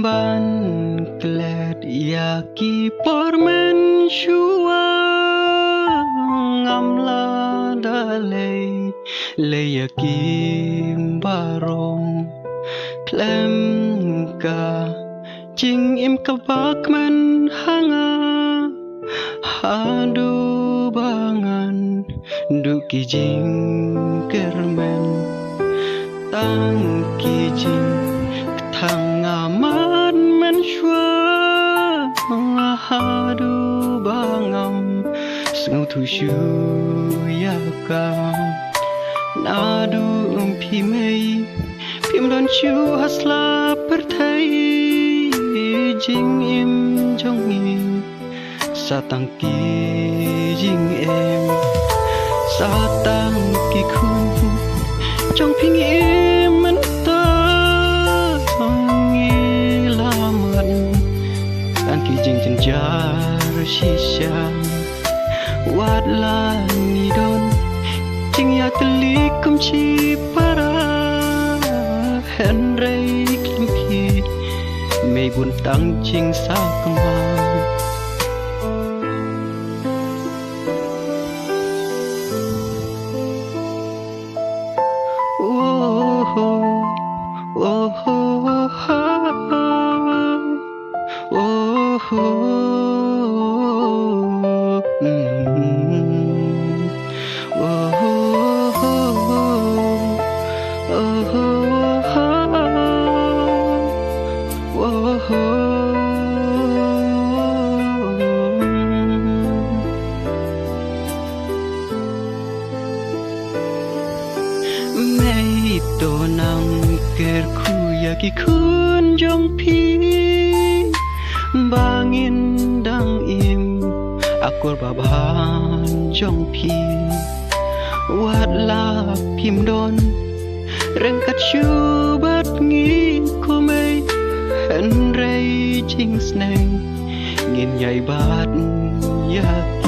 ban glad yaki pormen shua ngamla dalay le yaki barom klem ka jing im kabak man hanga hadu bangan duki jing kermen tang ki jing thang aman men shua hadu bangam sngau thu shu yakam nadu pimei pim don chu hasla perthai jing im jong im satang ki jing em satang ki khun trong phim im man ta ngi la man tan ki jing chen jar shisha wat la ni don jing ya tli kum chi para hen rei kim ki mei buồn tăng chinh sao công hoàng oh oh oh oh mây tổ nắng kẹt khuya kỳ khun trong phi bangin đang im akur baban trong phi wat la phim don reng kat chu bat nghi ko mây hen rei ching sneng ngin nhảy bát ya